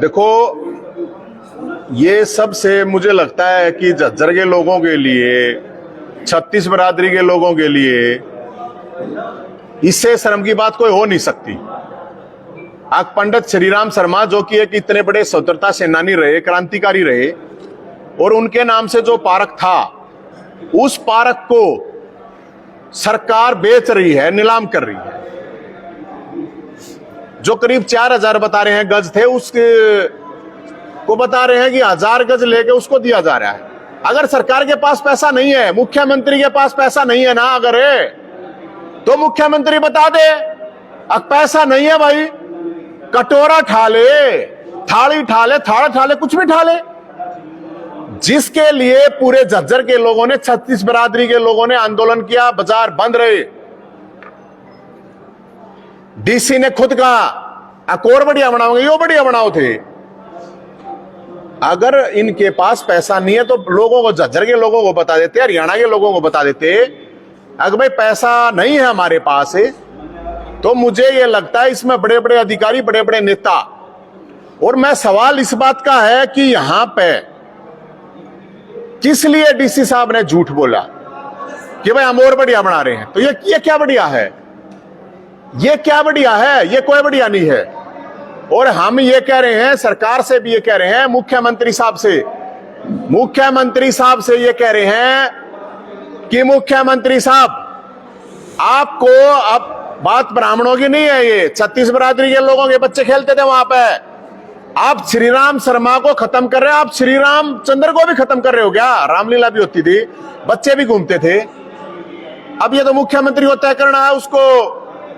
देखो, ये सबसे मुझे लगता है कि झज्जर के लोगों के लिए, छत्तीस बिरादरी के लोगों के लिए इससे शर्म की बात कोई हो नहीं सकती। आज पंडित श्रीराम शर्मा जो कि एक इतने बड़े स्वतंत्रता सेनानी रहे, क्रांतिकारी रहे, और उनके नाम से जो पार्क था, उस पार्क को सरकार बेच रही है, नीलाम कर रही है। जो करीब 4000 बता रहे हैं गज थे, उसके को बता रहे हैं कि 1000 गज लेके उसको दिया जा रहा है। अगर सरकार के पास पैसा नहीं है, मुख्यमंत्री के पास पैसा नहीं है ना, अगर है तो मुख्यमंत्री बता दे अब पैसा नहीं है भाई, कटोरा ठा ले, थाली ठा ले, थाड़ा ठा ले, कुछ भी ठा ले। जिसके लिए पूरे झज्जर के लोगों ने, 36 बिरादरी के लोगों ने आंदोलन किया, बाजार बंद रहे। डीसी ने खुद कहा अकोर बढ़िया बनाओगे, यो बढ़िया बनाओ थे। अगर इनके पास पैसा नहीं है तो लोगों को, झज्जर के लोगों को बता देते, हरियाणा के लोगों को बता देते, अगर भाई पैसा नहीं है हमारे पास है, तो मुझे यह लगता है इसमें बड़े बड़े अधिकारी, बड़े बड़े नेता, और मैं सवाल इस बात का है कि यहां पे किस लिए डीसी साहब ने झूठ बोला कि भाई हम और बढ़िया बना रहे हैं। तो ये क्या बढ़िया है? ये क्या बढ़िया है? ये कोई बढ़िया नहीं है। और हम ये कह रहे हैं, सरकार से भी ये कह रहे हैं, मुख्यमंत्री साहब से ये कह रहे हैं कि मुख्यमंत्री साहब, आपको अब बात ब्राह्मणों की नहीं है, ये 36 बिरादरी के लोगों के बच्चे खेलते थे वहां पे। आप श्रीराम शर्मा को खत्म कर रहे हैं, आप श्री रामचंद्र को भी खत्म कर रहे हो क्या? रामलीला भी होती थी, बच्चे भी घूमते थे। अब ये तो मुख्यमंत्री को तय करना है, उसको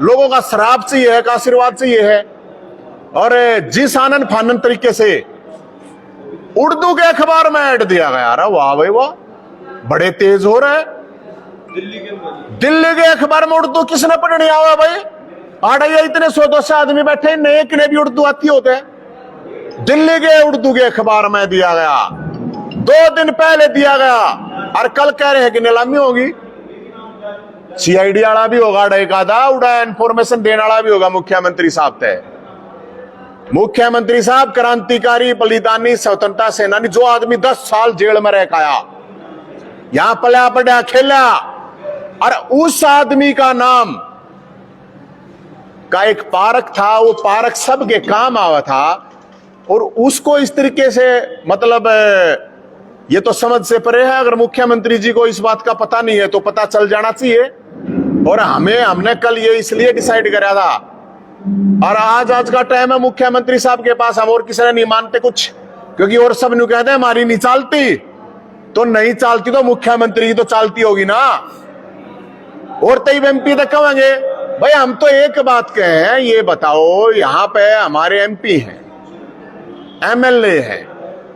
लोगों का श्राप चाहिए है, का आशीर्वाद चाहिए है। और जिस आनंद फानन तरीके से उर्दू के अखबार में ऐड दिया गया, अरे वाह भाई वाह, बड़े तेज हो रहे हैं। दिल्ली के अखबार में उर्दू किसने पढ़नी आवा भाई? आड़े इतने 100-200 आदमी बैठे, नए ने भी उर्दू आती होते हैं। दिल्ली के उर्दू के अखबार में दिया गया, 2 दिन पहले दिया गया, और कल कह रहे हैं कि नीलामी होगी। सीआईडी वाला भी होगा, डेकादा उड़ा इंफॉर्मेशन देने वाला भी होगा मुख्यमंत्री साहब तय। मुख्यमंत्री साहब क्रांतिकारी, बलिदानी, स्वतंत्रता सेनानी, जो आदमी 10 साल जेल में रह पाया, यहां पला पड़ा खेला, और उस आदमी का नाम का एक पार्क था, वो पार्क सबके काम आवा था, और उसको इस तरीके से, मतलब ये तो समझ से परे है। अगर मुख्यमंत्री जी को इस बात का पता नहीं है तो पता चल जाना चाहिए। और हमने कल ये इसलिए डिसाइड करा था, और आज का टाइम है मुख्यमंत्री साहब के पास, हम और किसी ने नहीं मानते कुछ, क्योंकि और सब न्यू कहते हैं हमारी नहीं चालती, तो नहीं चालती तो मुख्यमंत्री तो चालती होगी ना। और तई एमपी तक कहेंगे भाई हम तो एक बात कहे हैं, ये बताओ यहां पे हमारे एमपी हैं, एमएलए हैं,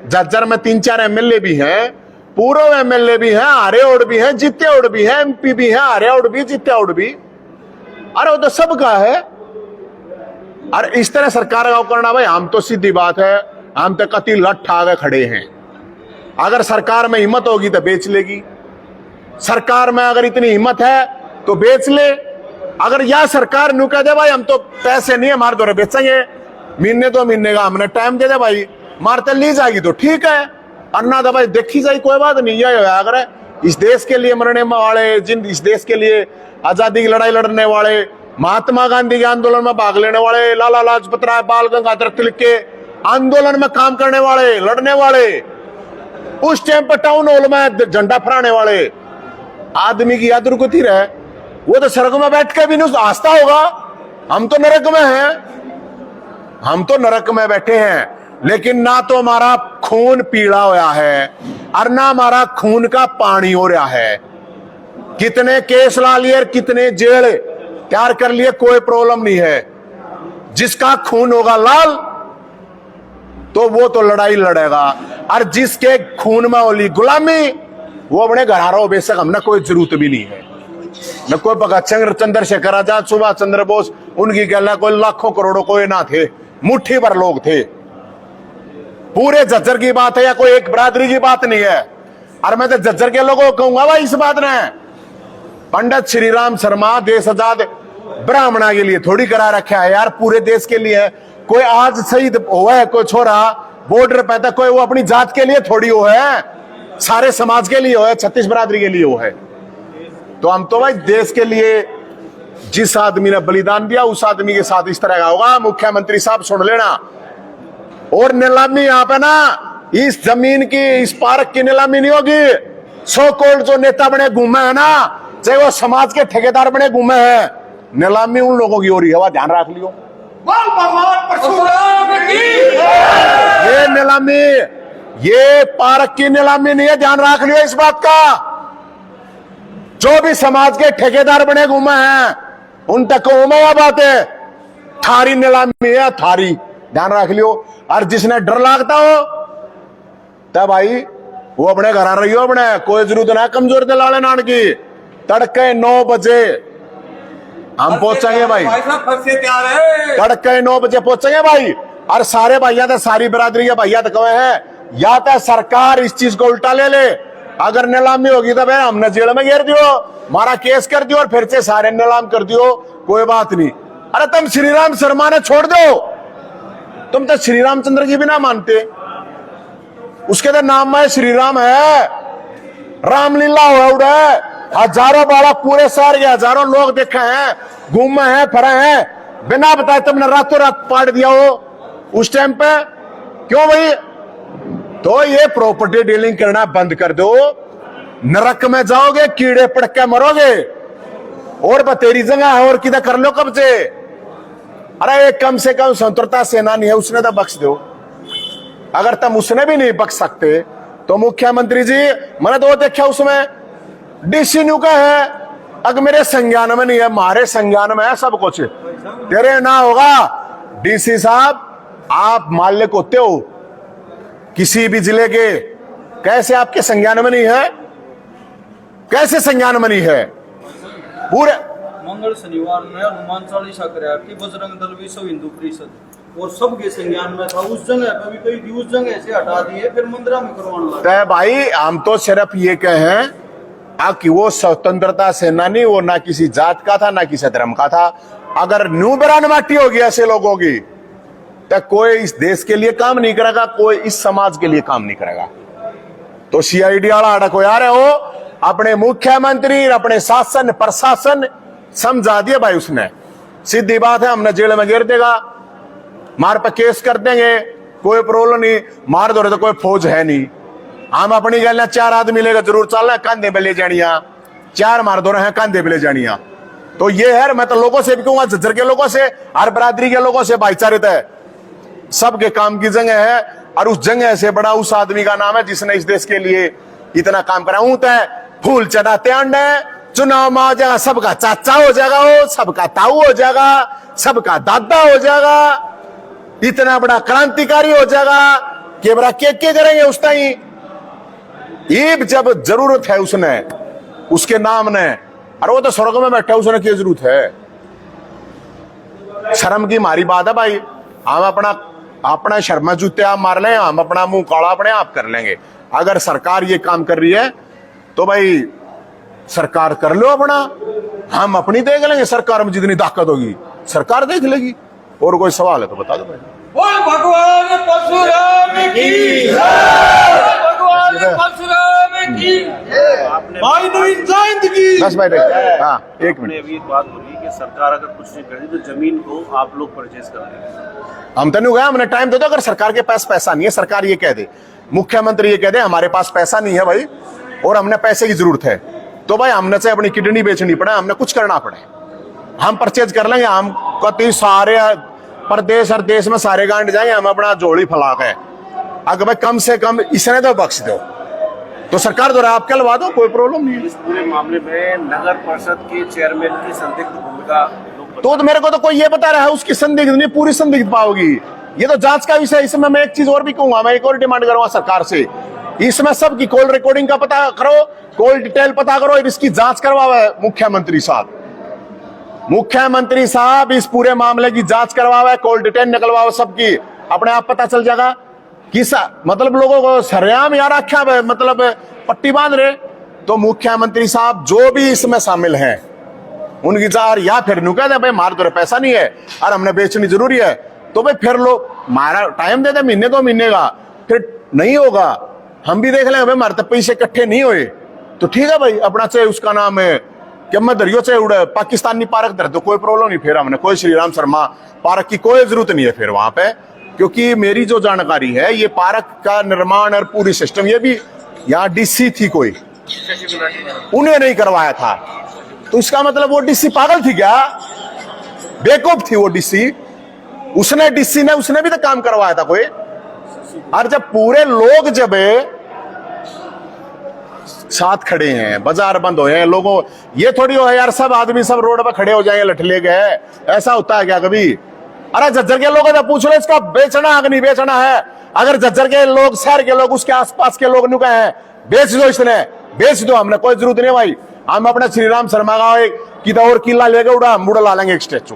झज्जर में 3-4 एमएलए भी हैं, पूर्व एमएलए भी हैं, हारे ओड भी हैं, जीते ओड भी हैं, एमपी भी हैं, हारे ओड भी, जीते ओड भी। अरे वो तो सबका है। और इस तरह सरकार का करना, भाई हम तो सीधी बात है, हम तो कति लठ आगे खड़े हैं। अगर सरकार में हिम्मत होगी तो बेच लेगी, सरकार में अगर इतनी हिम्मत है तो बेच ले। अगर यह सरकार नु कह दे भाई हम तो पैसे नहीं है हमारे द्वारा बेचेंगे, महीने 2 महीने का हमने टाइम दे दे भाई, मारते ली जाएगी तो ठीक है, अन्ना दवाई देखी जाए, कोई बात नहीं। यह अगर इस देश के लिए मरने वाले, जिन इस देश के लिए आजादी की लड़ाई लड़ने वाले, महात्मा गांधी के आंदोलन में भाग लेने वाले, लाला लाजपत राय, बाल गंगाधर तिलक के आंदोलन में काम करने वाले, लड़ने वाले, उस टाइम पर टाउन हॉल में झंडा फहराने वाले आदमी की याद रुकती रहे, वो तो सड़क में बैठ के भी नहीं आस्था होगा हम तो नरक में हैं, हम तो नरक में बैठे हैं। लेकिन ना तो हमारा खून पीला होया है, और ना हमारा खून का पानी हो रहा है। कितने केस ला लिए, कितने जेल तैयार कर लिए, कोई प्रॉब्लम नहीं है। जिसका खून होगा लाल तो वो तो लड़ाई लड़ेगा, और जिसके खून में होली गुलामी वो अपने घरारों बेशक, हमने कोई जरूरत भी नहीं है। न कोई भगत सिंह, चंद्रशेखर आजाद, सुभाष चंद्र बोस, उनकी गैला कोई लाखों करोड़ों कोई ना थे, मुट्ठी भर लोग थे। पूरे झज्जर की बात है, या कोई एक बिरादरी की बात नहीं है। और मैं तो झज्जर के लोगों को कहूंगा भाई, इस बात ने पंडित श्रीराम शर्मा देश आजाद ब्राह्मणा के लिए थोड़ी करा रखा है यार, पूरे देश के लिए है। कोई आज शहीद हुआ है कोई छोरा बॉर्डर पे था, कोई वो अपनी जात के लिए थोड़ी हो है, सारे समाज के लिए हो है, छत्तीस बरादरी के लिए हो है। तो हम तो भाई देश के लिए जिस आदमी ने बलिदान दिया उस आदमी के साथ इस तरह का होगा। मुख्यमंत्री साहब सुन लेना, और नीलामी यहाँ पे ना इस जमीन की, इस पार्क की नीलामी नहीं होगी। सो कॉल्ड जो नेता बने घूमे है ना, चाहे वो समाज के ठेकेदार बने घूमे हैं, नीलामी उन लोगों की हो रही है, ध्यान रख लियो। ये नीलामी, ये पार्क की नीलामी नहीं है, ध्यान रख लियो इस बात का। जो भी समाज के ठेकेदार बने घूमे हैं उन तक यह बात है, थारी नीलामी है, थारी, ध्यान रख लियो। और जिसने डर लगता हो तब भाई वो अपने घर आ रही हो, अपने कोई जरूरत ना कमजोर दिलाने नान की। तड़के 9 बजे हम पहुंचेंगे भाई, तड़के 9 बजे पहुंचेंगे भाई। और सारे भैया तो, सारी बरादरी के भैया तो कहे हैं, या तो सरकार इस चीज को उल्टा ले ले, अगर नीलामी होगी तो भाई हमने जेल में घेर दियो, हमारा केस कर दियो और फिर से सारे नीलाम कर दियो, कोई बात नहीं। अरे तुम श्री राम शर्मा ने छोड़ दो, तुम तो श्री रामचंद्र की भी ना मानते, उसके तो नाम में श्री राम है, रामलीला हो, हजारों बालक पूरे शहर के हजारों लोग देखे हैं, घूमे हैं, फिरे हैं, बिना बताए तुमने रातों रात पाट दिया हो उस टाइम पे, क्यों भाई? तो ये प्रॉपर्टी डीलिंग करना बंद कर दो, नरक में जाओगे, कीड़े पड़ के मरोगे। और बतेरी जगह है और किधर कर लो कब्जे। अरे कम से कम स्वतंत्रता सेनानी है, उसने तो बख्श दो। अगर तुम उसने भी नहीं बख्श सकते तो मुख्यमंत्री जी, मैंने तो देखा उसमें डीसी न्यू का है, अगर मेरे संज्ञान में नहीं है, हमारे संज्ञान में है सब कुछ, तेरे ना होगा। डीसी साहब आप मालिक होते हो किसी भी जिले के, कैसे आपके संज्ञान में नहीं है? कैसे संज्ञान में नहीं है? पूरे मंगल शनिवार में हनुमान चालीसा कराया कि बजरंग दल विश्व हिंदू परिषद और सबके संज्ञान में था, उस जगह पे भी कई उस जगह से हटा दिए, फिर मंदिरा में करवाने लगा। भाई हम तो सिर्फ ये कहें कि वो स्वतंत्रता सेनानी, वो ना किसी जात का था ना किसी धर्म का था। अगर न्यू बरान माटी होगी ऐसे लोगों की तो कोई इस देश के लिए काम नहीं करेगा, कोई इस समाज के लिए काम नहीं करेगा। तो सीआईडी वाला अड़क हो यार हो, अपने मुख्यमंत्री, अपने शासन प्रशासन समझा दिया भाई उसने, सीधी बात है, हमने जेल में घेर देगा, मार पे केस कर देंगे, कोई प्रॉब्लम नहीं, मार दो तो कोई फौज है नहीं, हम अपनी गल 4 आदमी लेकर जरूर चलना, कंधे पे ले जानिया, 4 मार दो रहे कंधे पे ले जानिया। तो ये है, मैं तो लोगों से भी कहूंगा, झज्जर के लोगों से, हर बरादरी के लोगों से भाईचारे है, सबके काम की जगह है। और उस जगह से बड़ा उस आदमी का नाम है जिसने इस देश के लिए इतना काम करा। ऊँट है फूल चढ़ाते अंडे, चुनाव में आ जाएगा सबका चाचा हो जाएगा, वो सबका ताऊ हो जाएगा, सबका दादा हो जाएगा, इतना बड़ा क्रांतिकारी हो जाएगा कि बड़ा के करेंगे उस टाइम। ये जब जरूरत है उसने, उसके नाम ने, अरे वो तो स्वर्ग में बैठा, उसने क्या जरूरत है? शर्म की मारी बात है भाई। हम अपना शर्मा जूते आप मार लें, हम अपना मुंह काला अपने आप कर लेंगे। अगर सरकार ये काम कर रही है तो भाई सरकार कर लो अपना, हम अपनी देख लेंगे, सरकार में जितनी ताकत होगी सरकार देख लेगी। और कोई सवाल है तो बता दो भाई। बोल भगवान परशुराम की जय, भगवान परशुराम की भाई नवीन जयंती की। बस भाई हाँ, एक मिनट। अभी एक बात बोली कि सरकार अगर कुछ नहीं करेगी तो जमीन को आप लोग परचेज कर लेंगे। हम तो नहीं गया, हमने टाइम दे दो। अगर सरकार के पास पैसा नहीं है, सरकार ये कह दे, मुख्यमंत्री ये कह दे हमारे पास पैसा नहीं है भाई और हमने पैसे की जरूरत है, तो भाई हमने से अपनी किडनी बेचनी पड़े, हमने कुछ करना पड़े, हम परचेज कर लेंगे। हम कति सारे प्रदेश और देश में सारे गांड जाएंगे, हम अपना जोड़ी फैला के, अगर भाई कम से कम इसने तो बख्श दो तो सरकार द्वारा आप कहलवा दो, कोई प्रॉब्लम नहीं है। इस पूरे मामले में नगर परिषद के चेयरमैन की संदिग्ध भूमिका तो मेरे को तो कोई ये बता रहा है उसकी संदिग्ध नहीं, पूरी संदिग्ध पाओगी। ये तो जांच का विषय। इसमें मैं एक चीज और भी कहूंगा, मैं एक और डिमांड करूंगा सरकार से, इसमें सबकी कॉल रिकॉर्डिंग का पता करो, कॉल डिटेल पता करो, इसकी जांच करवावे मुख्यमंत्री साहब। मुख्यमंत्री साहब इस पूरे मामले की जांच करवावे, कॉल डिटेल निकलवाओ सबकी, अपने आप पता चल जाएगा कि मतलब लोगों को सरेआम यार आख्या मतलब पट्टी बांध रहे। तो मुख्यमंत्री साहब जो भी इसमें शामिल हैं उनकी जार, या फिर नु कहते भाई मार दो पैसा नहीं है और हमने बेचनी जरूरी है, तो भाई फिर लो हमारा टाइम दे दे महीने 2 महीने का, फिर नहीं होगा हम भी देख लेंगे भाई हमारे तक पैसे इकट्ठे नहीं हुए तो ठीक है भाई अपना चाहे उसका नाम है कि मैं दरियो चाहे उड़े पाकिस्तानी पार्क धर तो कोई प्रॉब्लम नहीं, फिर हमने कोई श्री राम शर्मा पार्क की कोई जरूरत नहीं है फिर वहां पे, क्योंकि मेरी जो जानकारी है ये पार्क का निर्माण और पूरी सिस्टम ये भी यहाँ डीसी थी कोई, उन्हें नहीं करवाया था, तो इसका मतलब वो डीसी पागल थी क्या, बेवकूफ थी वो डीसी, उसने भी तो काम करवाया था कोई। और जब पूरे लोग जब साथ खड़े हैं, बाजार बंद हो हैं लोगों, ये थोड़ी हो है यार सब आदमी सब रोड पर खड़े हो जाएंगे लठले गए, ऐसा होता है क्या कभी? अरे झज्जर के लोगों से पूछ लो इसका बेचना है कि नहीं बेचना है, अगर झज्जर के लोग शहर के लोग उसके आसपास के लोग नुके हैं बेच दो, इसने बेच दो, हमने कोई जरूरत नहीं भाई, हम अपने श्री राम शर्मा का एक किदा और किला लेके उड़ा हम ला लेंगे एक स्टेचू,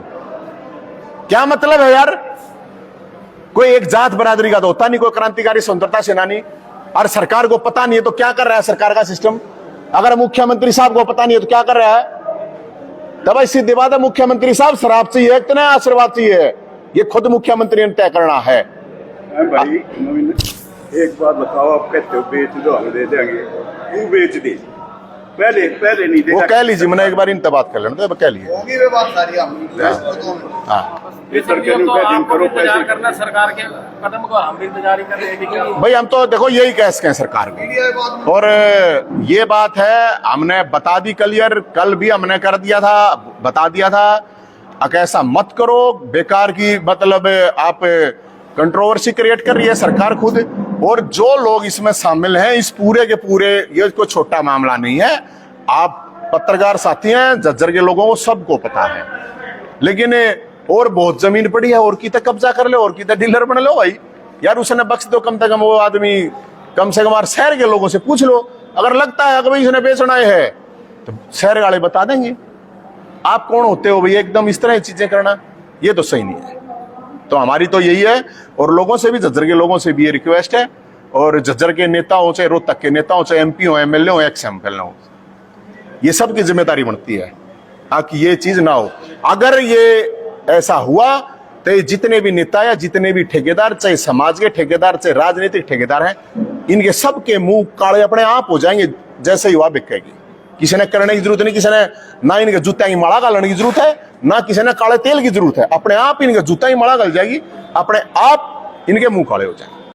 क्या मतलब है यार? कोई एक जात बरादरी का तो होता नहीं, कोई क्रांतिकारी स्वतंत्रता सेनानी, और सरकार को पता नहीं है तो क्या कर रहा है सरकार का सिस्टम? अगर मुख्यमंत्री साहब को पता नहीं है तो क्या कर रहा है? तब ऐसी बात है मुख्यमंत्री साहब शराब चाहिए इतना आशीर्वाद चाहिए, ये खुद मुख्यमंत्री ने तय करना है। भाई एक बात बताओ, आप कहते हो बेच दो हम दे देंगे, क्यों बेच दी? पहले नहीं दे, वो कह लीजिए, मैंने एक बार इन बात कर लेना तो कह लीजिए होगी वे बात सारी हम हाँ करना सरकार के कदम को हम भी इंतजार कर रहे हैं भाई, हम तो देखो यही कह सके सरकार को, और ये बात है हमने बता दी क्लियर, कल भी हमने कर दिया था, बता दिया था कि ऐसा मत करो, बेकार की मतलब आप कंट्रोवर्सी क्रिएट कर रही है सरकार खुद, और जो लोग इसमें शामिल हैं इस पूरे के पूरे, ये कोई छोटा मामला नहीं है, आप पत्रकार साथी हैं, झज्जर के लोगों को सबको पता है, लेकिन और बहुत जमीन पड़ी है, और की तक कब्जा कर ले, और की तक डीलर बन लो भाई यार, उसने बख्श दो कम से कम, वो आदमी कम से कम शहर के लोगों से पूछ लो, अगर लगता है कि इसने बेचना है तो शहर वाले बता देंगे। आप कौन होते हो भाई एकदम इस तरह चीजें करना, ये तो सही नहीं है। तो हमारी तो यही है, और लोगों से भी, झज्जर के लोगों से भी ये रिक्वेस्ट है, और झज्जर के नेता हो चाहे रोहतक के नेता हो चाहे MP हो MLA हो एक्स MPL हो, ये सब की जिम्मेदारी बनती है ताकि ये चीज ना हो। अगर ये ऐसा हुआ तो ये जितने भी नेता या जितने भी ठेकेदार, चाहे समाज के ठेकेदार चाहे राजनीतिक ठेकेदार हैं, इनके सबके मुंह काले अपने आप हो जाएंगे जैसे ही हुआ बिकेगी। किसी ने करने की जरूरत नहीं, किसी ने ना इनके जूते की माला गालने की जरूरत है, ना किसी ने काले तेल की जरूरत है, अपने आप इनके जूता ही माला गल जाएगी, अपने आप इनके मुंह काले हो जाएंगे।